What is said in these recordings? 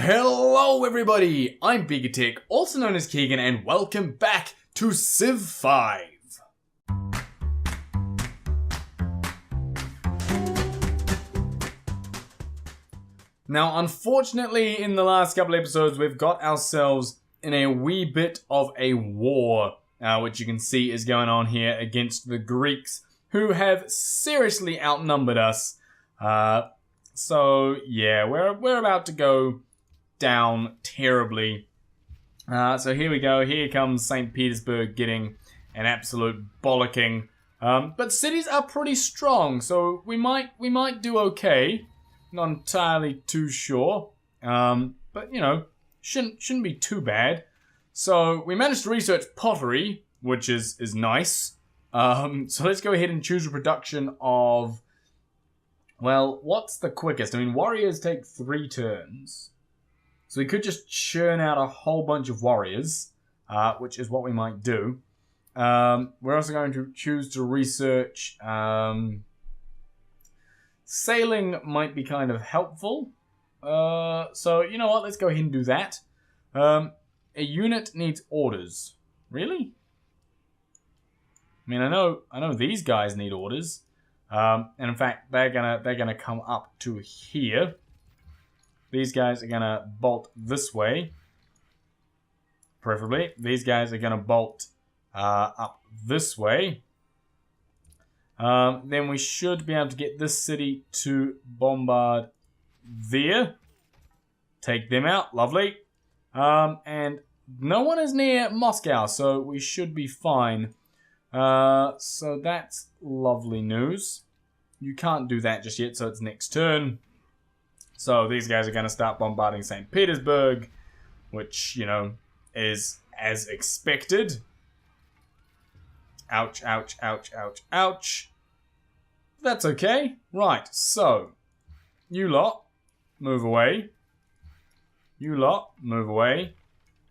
Hello everybody, I'm Bigatech, also known as Keegan, and welcome back to Civ V. Now unfortunately in the last couple episodes we've got ourselves in a wee bit of a war, which you can see is going on here against the Greeks, who have seriously outnumbered us. So yeah, we're about to go down terribly. So here we go. Here comes St. Petersburg getting an absolute bollocking. But cities are pretty strong, so we might do okay. Not entirely too sure, but you know, shouldn't be too bad. So we managed to research pottery, which is nice. So let's go ahead and choose a production of. Well, what's the quickest? I mean, warriors take 3 turns. So we could just churn out a whole bunch of warriors, which is what we might do. We're also going to choose to research. Sailing might be kind of helpful. So, you know what? Let's go ahead and do that. A unit needs orders. Really? I mean, I know these guys need orders. And in fact, they're gonna come up to here. These guys are gonna bolt this way, preferably. These guys are gonna bolt up this way. Then we should be able to get this city to bombard there. Take them out, lovely. And no one is near Moscow, so we should be fine. So that's lovely news. You can't do that just yet, so it's next turn. So these guys are going to start bombarding St. Petersburg, which, you know, is as expected. Ouch, ouch, ouch, ouch, ouch. That's okay. Right, so you lot, move away. You lot, move away.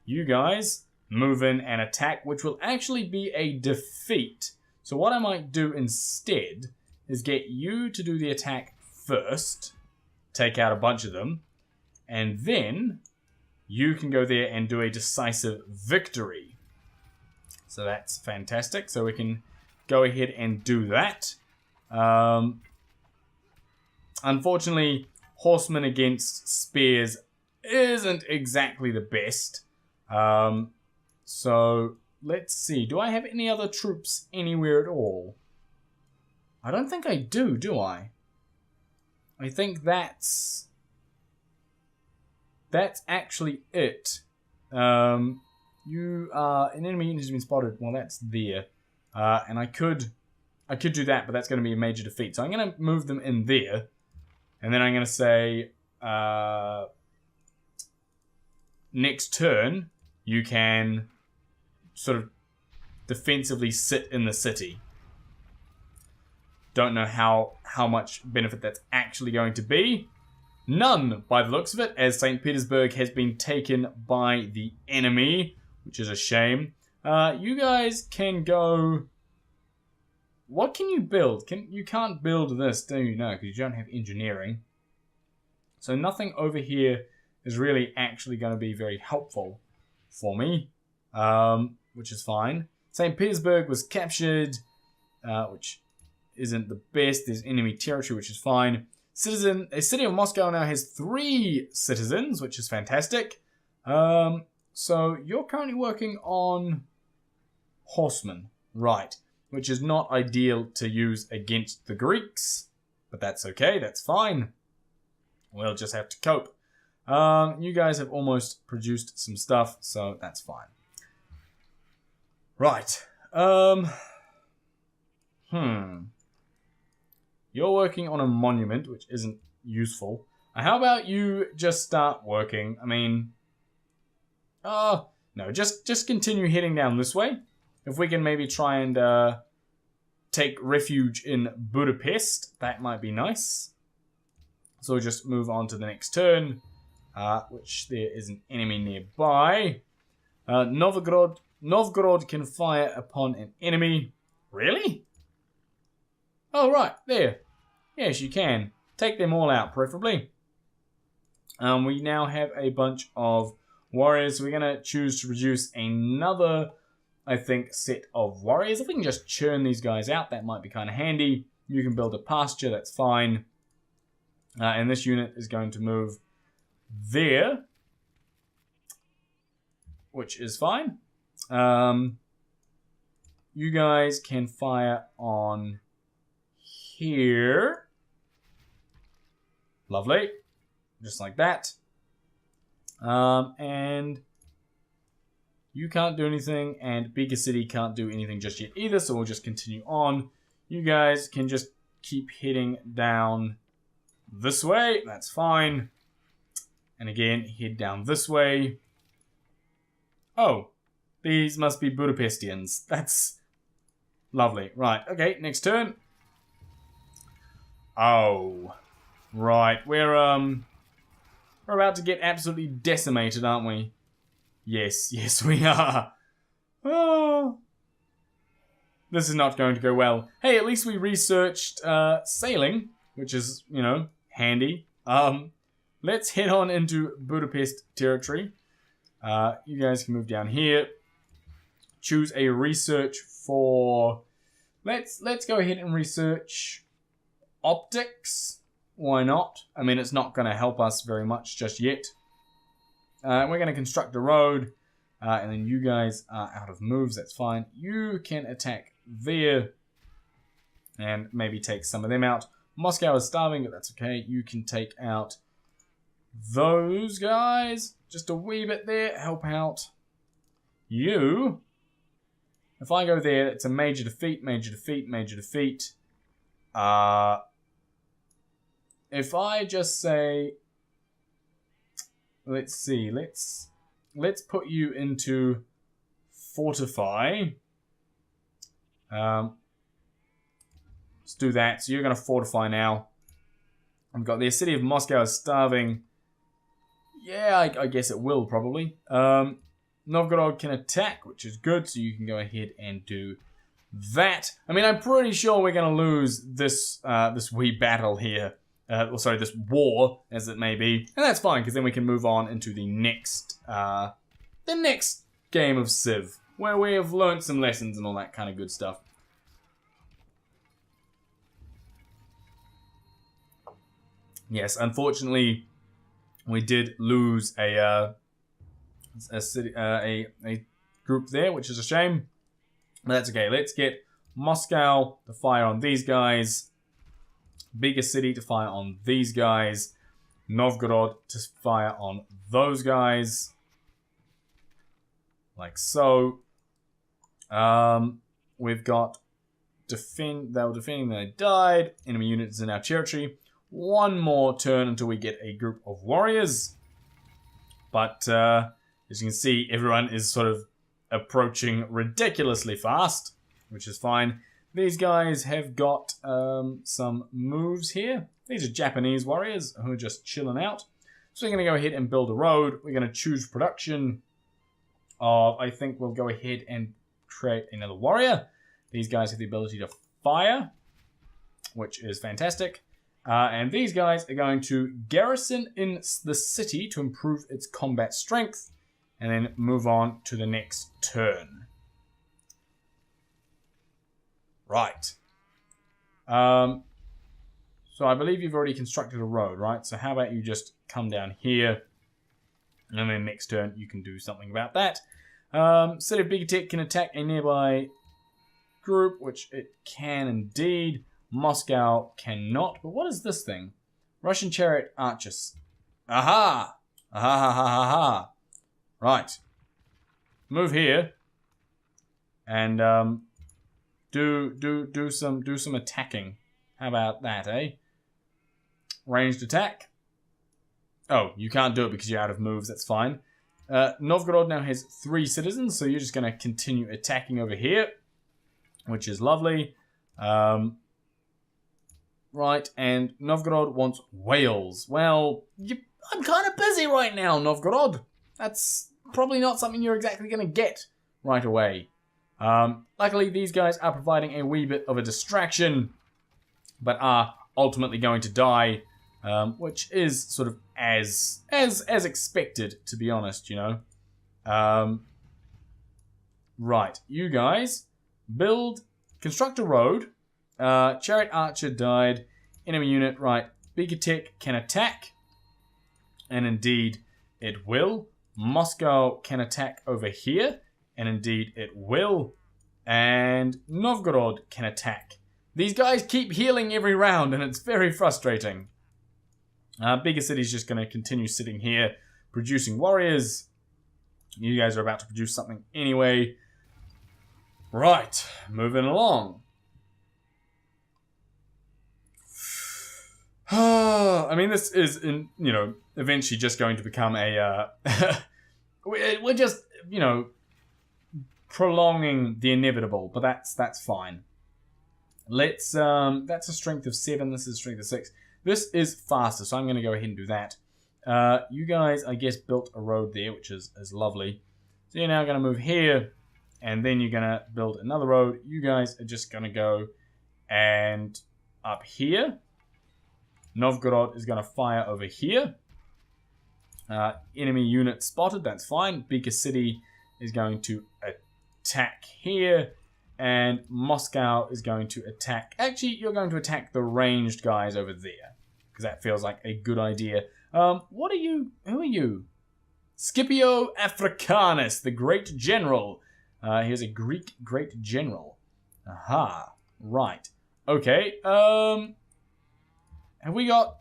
You guys, move in and attack, which will actually be a defeat. So what I might do instead is get you to do the attack first, take out a bunch of them, and then you can go there and do a decisive victory. So that's fantastic. So we can go ahead and do that. Unfortunately, horsemen against spears isn't exactly the best. So let's see. Do I have any other troops anywhere at all? I don't think I do I? I think that's actually it. You are an enemy unit has been spotted. Well, that's there. And I could do that, but that's going to be a major defeat. So I'm going to move them in there. And then I'm going to say, next turn, you can sort of defensively sit in the city. Don't know how much benefit that's actually going to be. None, by the looks of it, as St. Petersburg has been taken by the enemy, which is a shame. You guys can go. What can you build? You can't build this, do you? No, because you don't have engineering. So nothing over here is really actually going to be very helpful for me, which is fine. St. Petersburg was captured, which isn't the best. There's enemy territory, which is fine. A city of Moscow now has 3 citizens, which is fantastic. So you're currently working on horsemen, right? Which is not ideal to use against the Greeks, but that's okay. That's fine. We'll just have to cope. You guys have almost produced some stuff, so that's fine. Right. You're working on a monument, which isn't useful. How about you just start working? I mean, no, just continue heading down this way. If we can maybe try and take refuge in Budapest, that might be nice. So we'll just move on to the next turn, which there is an enemy nearby. Novgorod can fire upon an enemy. Really? Oh, right, there. Yes, you can. Take them all out, preferably. We now have a bunch of warriors. So we're going to choose to produce another, I think, set of warriors. If we can just churn these guys out, that might be kind of handy. You can build a pasture, that's fine. And this unit is going to move there, which is fine. You guys can fire on here. Lovely. Just like that. And you can't do anything, and Beaker City can't do anything just yet either, so we'll just continue on. You guys can just keep heading down this way. That's fine. And again, head down this way. Oh, these must be Budapestians. That's lovely. Right, okay, next turn. Oh, right. We're about to get absolutely decimated, aren't we? Yes, we are. Oh. This is not going to go well. Hey, at least we researched sailing, which is, you know, handy. Let's head on into Budapest territory. You guys can move down here. Choose a research for... Let's go ahead and research optics. Why not? I mean, it's not going to help us very much just yet. We're going to construct a road. And then you guys are out of moves. That's fine. You can attack there. And maybe take some of them out. Moscow is starving, but that's okay. You can take out those guys. Just a wee bit there. Help out you. If I go there, it's a major defeat, major defeat, major defeat. If I just say... Let's see. Let's put you into fortify. Let's do that. So you're going to fortify now. I've got the city of Moscow is starving. Yeah, I guess it will probably. Novgorod can attack, which is good. So you can go ahead and do that. I mean, I'm pretty sure we're going to lose this this wee battle here. Sorry, this war, as it may be. And that's fine, because then we can move on into the next game of Civ, where we have learned some lessons and all that kind of good stuff. Yes, unfortunately, we did lose a group there, which is a shame. But that's okay. Let's get Moscow to fire on these guys. Bigger city to fire on these guys. Novgorod to fire on those guys. Like so. We've got they were defending, they died. Enemy units in our territory. One more turn until we get a group of warriors. But as you can see, everyone is sort of approaching ridiculously fast, which is fine. These guys have got some moves here. These are Japanese warriors who are just chilling out. So we're going to go ahead and build a road. We're going to choose production of, I think we'll go ahead and create another warrior. These guys have the ability to fire, which is fantastic. And these guys are going to garrison in the city to improve its combat strength. And then move on to the next turn. Right. So I believe you've already constructed a road, right? So how about you just come down here. And then next turn you can do something about that. City of Bigotek can attack a nearby group, which it can indeed. Moscow cannot. But what is this thing? Russian chariot archers. Aha! Aha ha ha ha ha. Right. Move here. And do some attacking. How about that, eh? Ranged attack. Oh, you can't do it because you're out of moves. That's fine. Novgorod now has 3 citizens, so you're just going to continue attacking over here, which is lovely. Right, and Novgorod wants Wales. Well, I'm kind of busy right now, Novgorod. That's probably not something you're exactly going to get right away. Luckily, these guys are providing a wee bit of a distraction, but are ultimately going to die, which is sort of as expected, to be honest, you know. Right, you guys construct a road. Chariot Archer died. Enemy unit, right. Beaker Tech can attack. And indeed, it will. Moscow can attack over here. And indeed, it will. And Novgorod can attack. These guys keep healing every round, and it's very frustrating. Bigger City's just going to continue sitting here, producing warriors. You guys are about to produce something anyway. Right, moving along. I mean, this is, eventually just going to become a... we're just, prolonging the inevitable, but that's fine. Let's, that's a strength of 7, this is a strength of 6. This is faster, so I'm going to go ahead and do that. You guys, I guess, built a road there, which is lovely. So you're now going to move here, and then you're going to build another road. You guys are just going to go and up here. Novgorod is going to fire over here. Enemy unit spotted, that's fine. Beaker City is going to attack here. And Moscow is going to attack... Actually, you're going to attack the ranged guys over there. Because that feels like a good idea. What are you? Who are you? Scipio Africanus, the Great General. Here's a Greek Great General. Aha. Right. Okay. Have we got...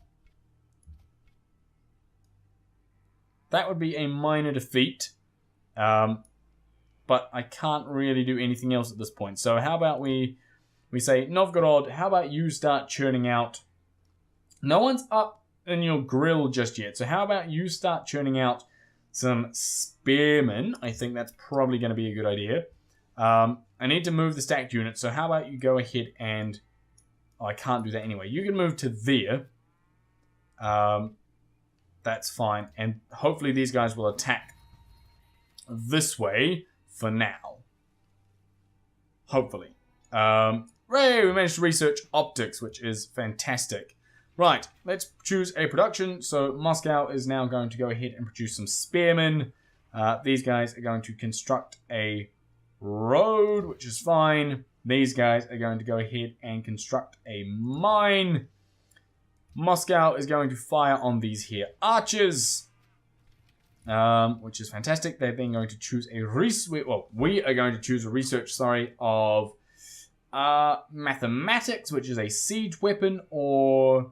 That would be a minor defeat. But I can't really do anything else at this point. So how about we say, Novgorod, how about you start churning out... No one's up in your grill just yet. So how about you start churning out some spearmen? I think that's probably going to be a good idea. I need to move the stacked unit. So how about you go ahead and... Oh, I can't do that anyway. You can move to there. That's fine. And hopefully these guys will attack this way for now. Hopefully. Ray, we managed to research optics, which is fantastic. Right, let's choose a production. So Moscow is now going to go ahead and produce some spearmen. These guys are going to construct a road, which is fine. These guys are going to go ahead and construct a mine. Moscow is going to fire on these here archers, which is fantastic. They're then going to choose a we are going to choose a research, of mathematics, which is a siege weapon, or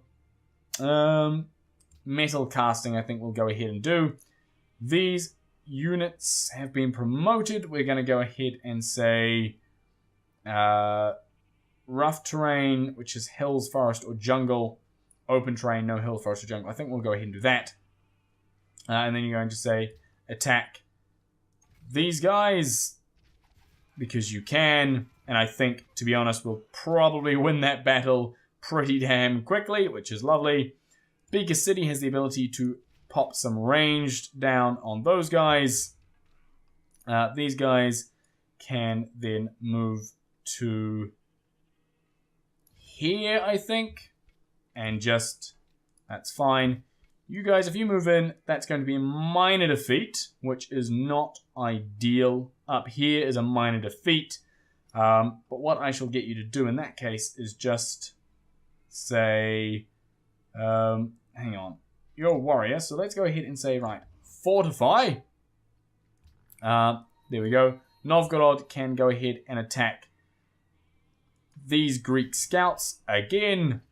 metal casting, I think we'll go ahead and do. These units have been promoted. We're going to go ahead and say rough terrain, which is hills, forest, or jungle. Open terrain, no hill, forest, or jungle. I think we'll go ahead and do that. And then you're going to say attack these guys because you can. And I think, to be honest, we'll probably win that battle pretty damn quickly, which is lovely. Beaker City has the ability to pop some ranged down on those guys. These guys can then move to here, I think. And just, that's fine. You guys, if you move in, that's going to be a minor defeat, which is not ideal. Up here is a minor defeat. But what I shall get you to do in that case is just say, hang on, you're a warrior, so let's go ahead and say, right, fortify. There we go. Novgorod can go ahead and attack these Greek scouts again,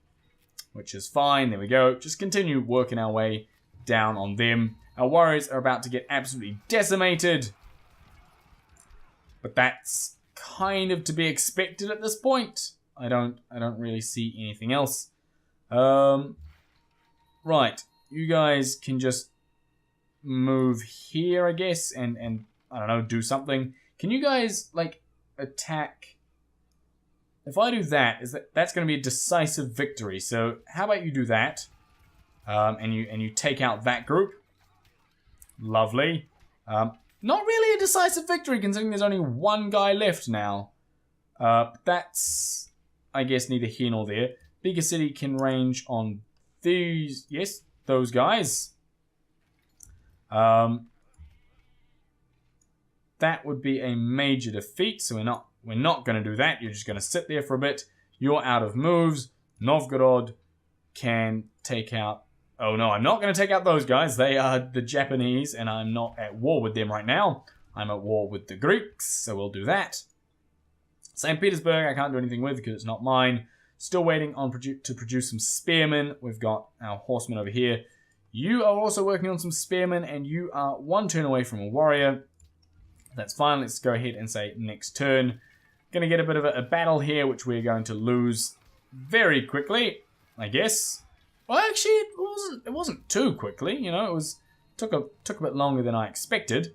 which is fine. There we go. Just continue working our way down on them. Our warriors are about to get absolutely decimated, but that's kind of to be expected at this point. I don't really see anything else. Right, you guys can just move here, I guess, and I don't know, do something. Can you guys like attack? If I do that, that's going to be a decisive victory. So how about you do that, and you take out that group. Lovely. Not really a decisive victory considering there's only one guy left now. That's, I guess, neither here nor there. Beaker City can range on these, yes, those guys. That would be a major defeat, so we're not going to do that. You're just going to sit there for a bit. You're out of moves. Novgorod can take out... Oh no, I'm not going to take out those guys. They are the Japanese, and I'm not at war with them right now. I'm at war with the Greeks, so we'll do that. St. Petersburg, I can't do anything with because it's not mine. Still waiting on to produce some spearmen. We've got our horsemen over here. You are also working on some spearmen, and you are one turn away from a warrior. That's fine. Let's go ahead and say next turn. Going to get a bit of a battle here, which we're going to lose very quickly, I guess. Well, actually, it wasn't too quickly. You know, it took a bit longer than I expected,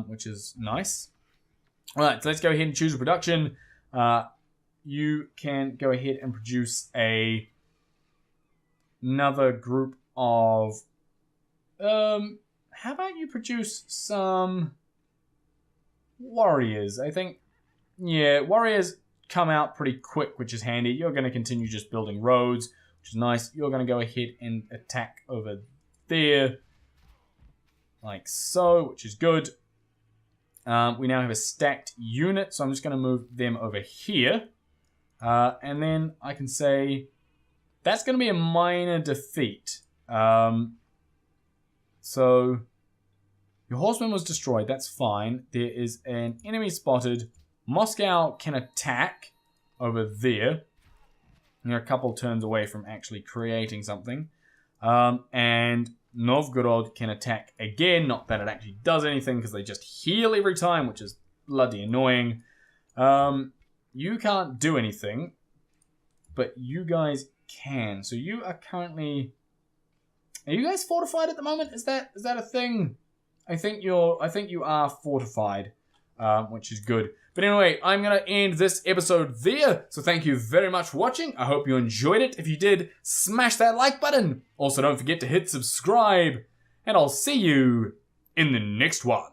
which is nice. All right, so let's go ahead and choose a production. You can go ahead and produce another group of... how about you produce some warriors? I think, yeah, warriors come out pretty quick, which is handy. You're going to continue just building roads, which is nice. You're going to go ahead and attack over there, like so, which is good. We now have a stacked unit, so I'm just going to move them over here. And then I can say that's going to be a minor defeat. So your horseman was destroyed. That's fine. There is an enemy spotted. Moscow can attack over there. They're a couple turns away from actually creating something. And Novgorod can attack again. Not that it actually does anything because they just heal every time, which is bloody annoying. You can't do anything, but you guys can. So you are currently... Are you guys fortified at the moment? Is that a thing? I think you are fortified, which is good. But anyway, I'm going to end this episode there. So thank you very much for watching. I hope you enjoyed it. If you did, smash that like button. Also, don't forget to hit subscribe. And I'll see you in the next one.